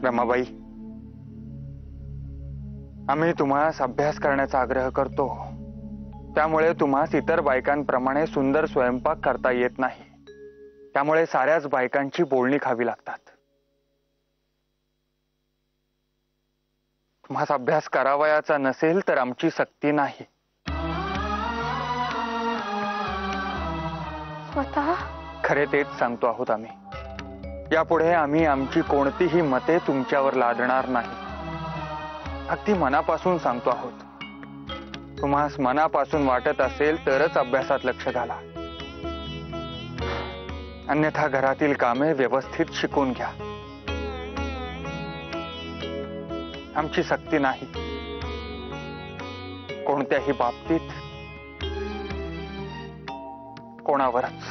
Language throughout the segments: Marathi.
रमाबाई, आम्ही तुम्हास अभ्यास करण्याचा आग्रह करतो, त्यामुळे तुम्हास इतर बायकांप्रमाणे सुंदर स्वयंपाक करता येत नाही, त्यामुळे साऱ्याच बायकांची बोलणी खावी लागतात। तुम्हास अभ्यास करावयाचा नसेल तर आमची सक्ती नाही। स्वतः खरे तेच सांगतो आहोत आम्ही। यापुढे आम्ही आमची कोणतीही मते तुमच्यावर लादणार नाही। अगदी मनापासून सांगतो आहोत। तुम्हास मनापासून वाटत असेल तरच अभ्यासात लक्ष घाला, अन्यथा घरातील कामे व्यवस्थित शिकून घ्या। आमची सक्ती नाही कोणत्याही बाबतीत कोणावरच।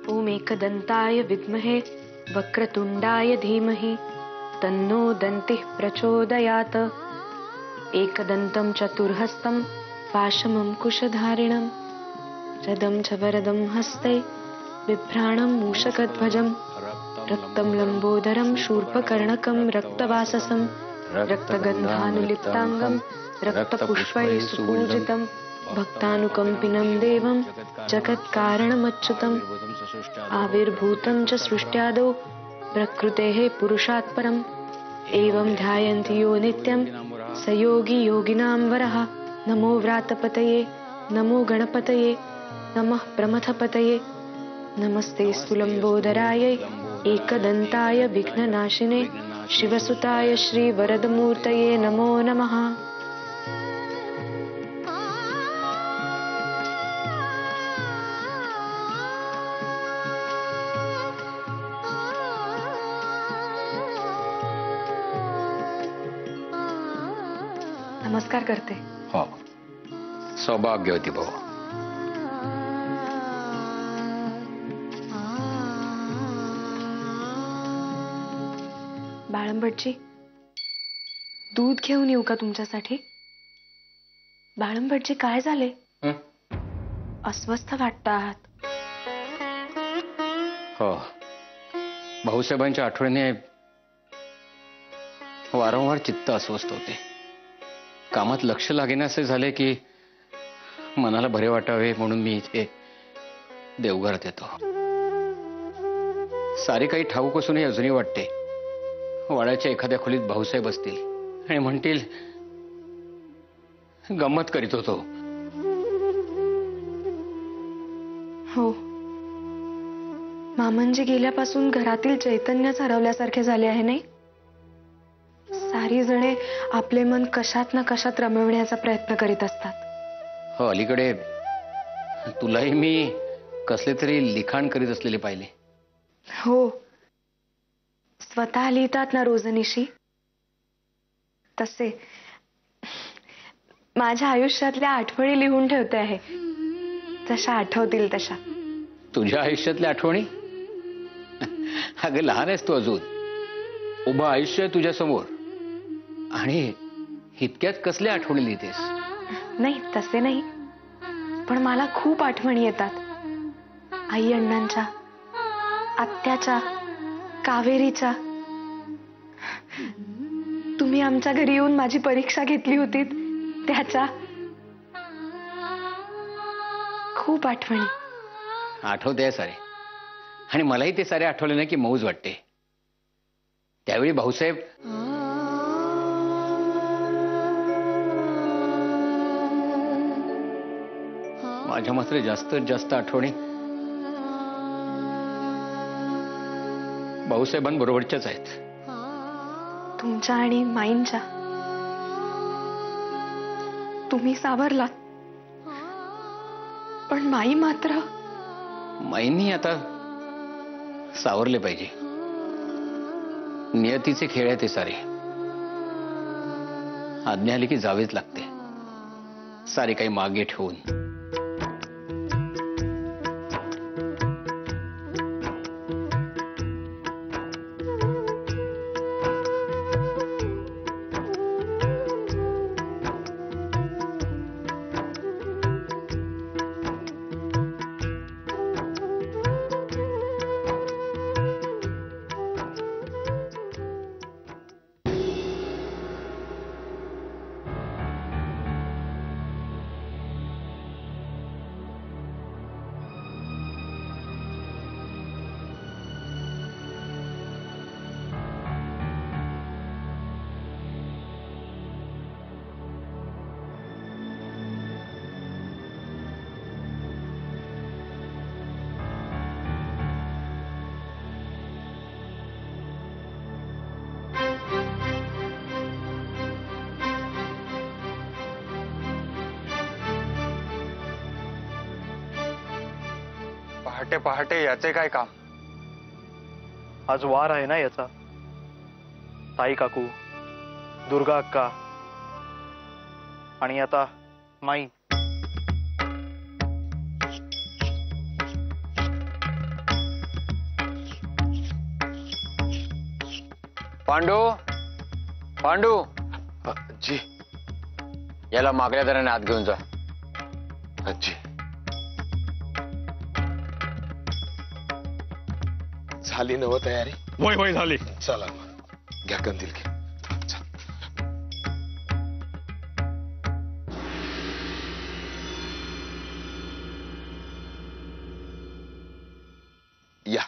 ओम एकदंताय विद्महे वक्रतुंडाय धीमहि तन्नो दन्तिः प्रचोदयात्। एकदन्तं चतुर्हस्तं पाशमं कुशधारिणं रदं च वरदं हस्ते बिभ्राणं मूषकध्वजं रक्तं लंबोदरं शूर्पकर्णकं रक्तवाससं रक्तगन्धानुलिप्तांगं रक्तपुष्पैः सुपूजितं भक्तानुकंपिनं देवं जगत्कारणमच्युतम् आविर्भूतं च सृष्ट्यादौ प्रकृतेः पुरुषात् परम् एवं ध्यायन्ति यो नित्यं स योगी योगिनां वरः। नमो व्रातपतये नमो गणपतये नमः प्रमथपतये नमस्ते स्तुलंबोदरायै एकदंताय विघ्ननाशिने शिवसुताय श्री वरदमूर्तये नमो नमः। नमस्कार करते। हो, सौभाग्यवती भव। बाळंबटजी, दूध घेऊन येऊ का तुमच्यासाठी? बाळंबटजी, काय झाले? अस्वस्थ वाटता आहात। हो, भाऊसाहेबांच्या आठवणीने वारंवार चित्त अस्वस्थ होते। कामात लक्ष लागेनासे झाले की मनाला बरे वाटावे म्हणून मी इथे देवघरात येतो। सारे काही ठाऊक असूनही अजूनही वाटते वाड्याच्या एखाद्या खोलीत भाऊसाहेब असतील आणि म्हणतील गंमत करीत होतो। हो, मामंजी गेल्यापासून घरातील चैतन्यच हरवल्यासारखे झाले आहे नाही? सारी जणे आपले मन कशात ना कशात रमविण्याचा प्रयत्न करीत असतात। हो, अलीकडे तुलाही मी कसले तरी लिखाण करीत असलेले पाहिले। हो, स्वतः लिहितात ना रोजनिशी, तसे माझ्या आयुष्यातल्या आठवणी लिहून ठेवते आहे, जशा आठवतील तशा। तुझ्या आयुष्यातल्या आठवणी? अगं, लहान आहेस तू अजून, उभं आयुष्य आहे तुझ्या समोर आणि इतक्यात कसल्या आठवणी लिहितेस? नाही, तसे नाही, पण मला खूप आठवणी येतात आई अण्णांच्या, आत्याच्या, कावेरीच्या। तुम्ही आमच्या घरी येऊन माझी परीक्षा घेतली होती त्याच्या। खूप आठवणी आठवते सारे, आणि मलाही ते सारे आठवले ना की मौज वाटते। त्यावेळी भाऊसाहेब माझ्या मात्र जास्तीत जास्त आठवणी भाऊसाहेबांबरोबरच्याच आहेत। तुमच्या आणि माईंच्या। तुम्ही सावरलात, पण माई मात्र। माईंनी आता सावरले पाहिजे। नियतीचे खेळ आहे ते सारे। आज्ञा आली की जावेच लागते, सारे काही मागे ठेवून। पहाटे पहाटे याचे काय काम? आज वार आहे ना याचा. ताई काकू, दुर्गा अक्का आणि आता माई. पांडू, पांडू, जी याला मागल्या दराने आत घेऊन जा. जी. झाली नव तयारी? वय वय झाली. चला मग घ्या कंदील घे. चल. या.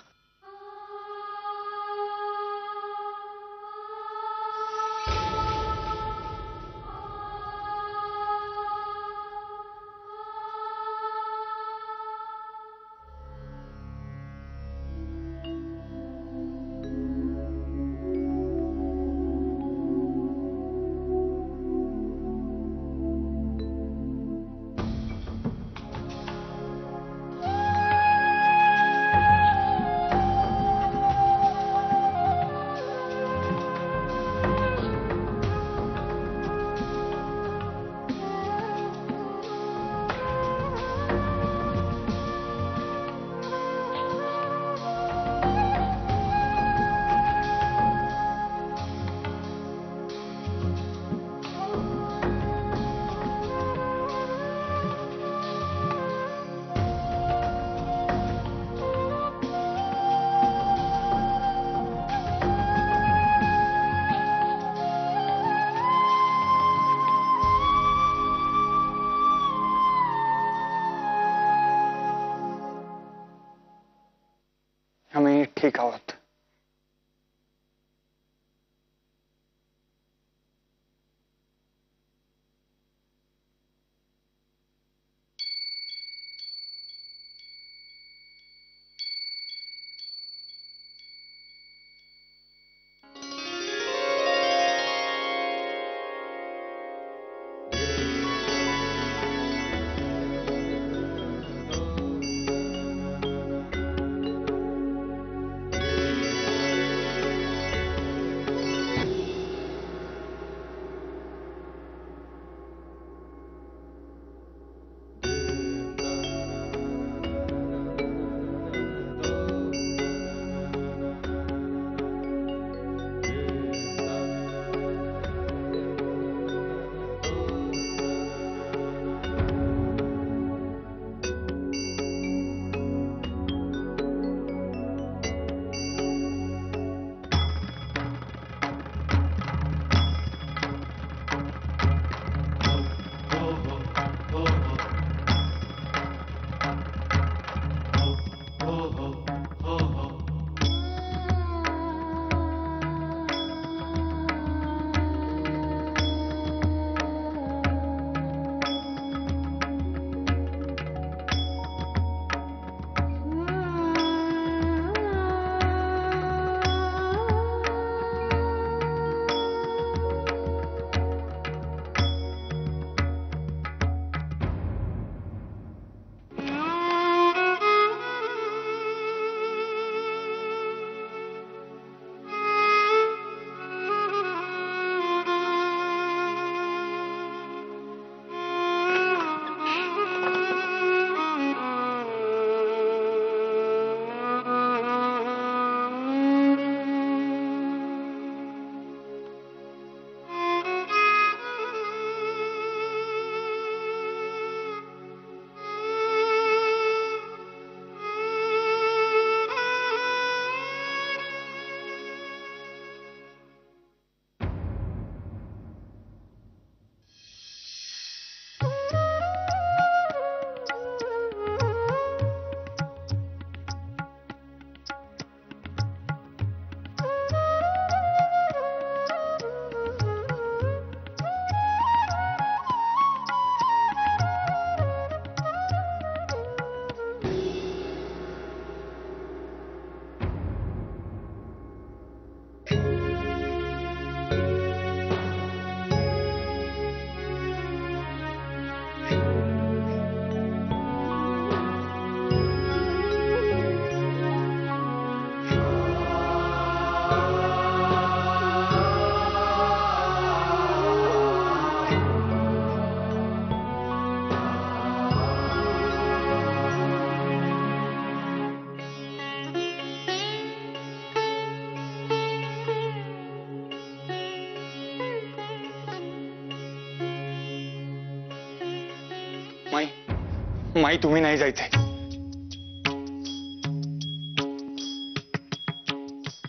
माई तुम्ही नाही जायचंय.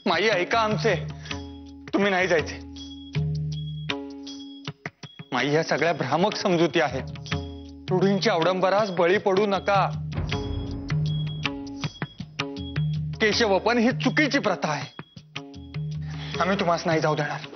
माई ऐका आमचे, तुम्ही नाही जायचे. माई ह्या सगळ्या भ्रामक समजुती आहेत. रूढींच्या अवडंबरास बळी पडू नका. केशवपन ही चुकीची प्रथा आहे. आम्ही तुम्हाला नाही जाऊ देणार.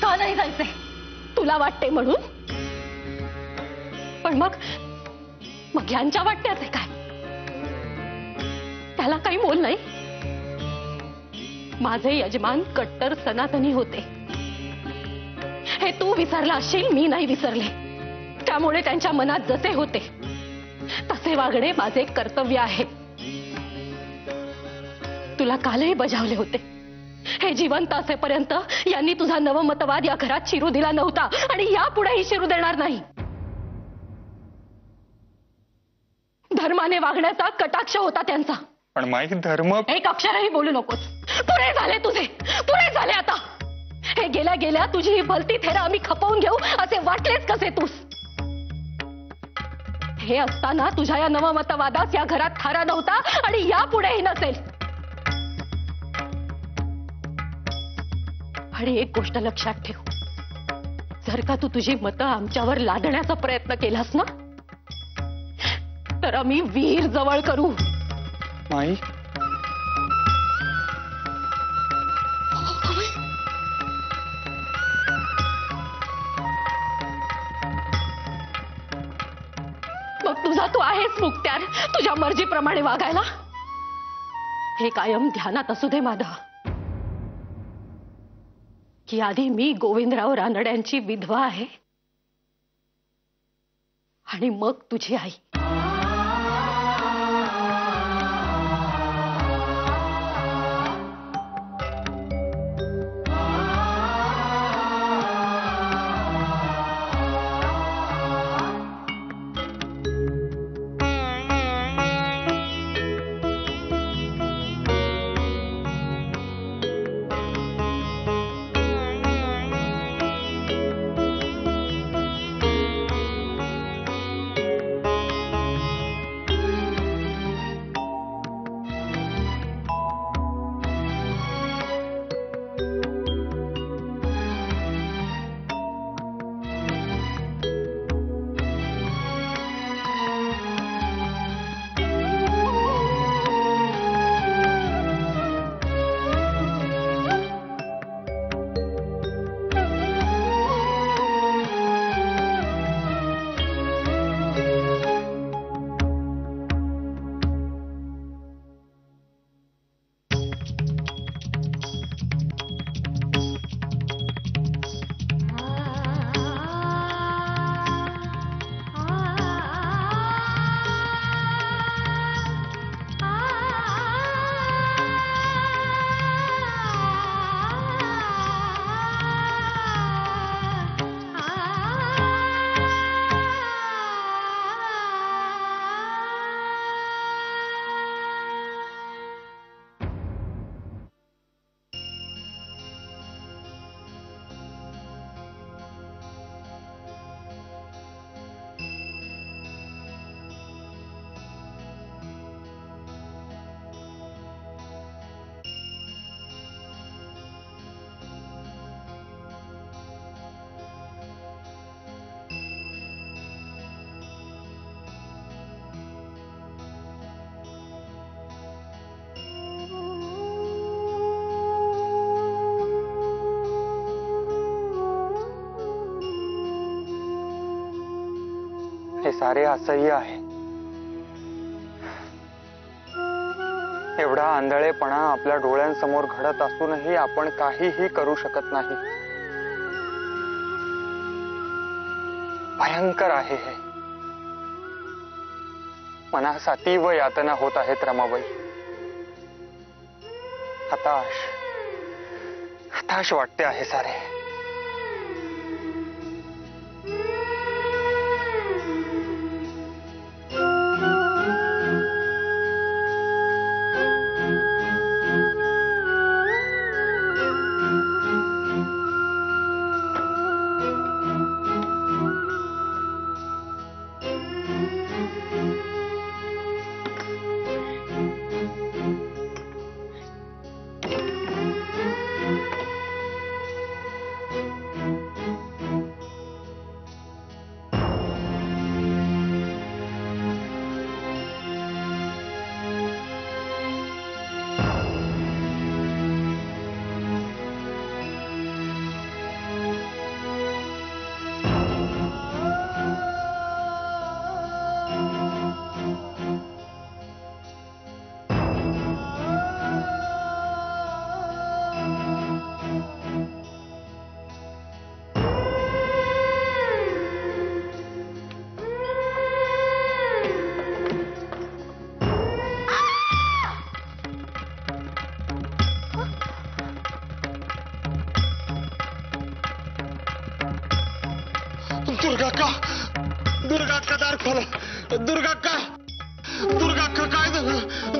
का नाही जायचंय? तुला वाटते म्हणून? पण मग यांच्या वाटण्याचे काय? त्याला काही मोल नाही. माझे यजमान कट्टर सनातनी होते. हे तू विसरला असशील, मी नाही विसरले. त्यामुळे त्यांच्या मनात जसे होते तसे वागणे माझे कर्तव्य आहे. तुला कालही बजावले होते. हे जिवंत असेपर्यंत यांनी तुझा नवमतवाद या घरात शिरू दिला नव्हता आणि यापुढेही शिरू देणार नाही. धर्माने वागण्याचा कटाक्ष होता त्यांचा. पण माई धर्म. एक अक्षरही बोलू नकोस. पुरे झाले तुझे, पुरे झाले आता. हे गेल्या गेल्या तुझी ही भलती थेरा आम्ही खपवून घेऊ असे वाटलेच कसे तूस? हे असताना तुझ्या या नवमतवादास या घरात थारा नव्हता आणि यापुढेही नसेल. आणि एक गोष्ट लक्षात ठेव, जर का तू तुझी मतं आमच्यावर लादण्याचा प्रयत्न केलास ना, तर आम्ही वीर जवळ करू. माई मग तुझा तू आहेस मुक्त्यार तुझ्या मर्जीप्रमाणे वागायला. हे कायम ध्यानात असू दे माधव, की आधी मी गोविंदराव रानड्यांची विधवा आहे आणि मग तुझी आई. हे सारे असह्य आहे. एवढा आंधळेपणा आपल्या डोळ्यांसमोर घडत असूनही आपण काहीही करू शकत नाही. भयंकर आहे हे. मनास अतीव यातना होत आहेत रमाबाई. हताश वाटते आहे सारे. दुर्गा दार खोला. दुर्गा काय झालं?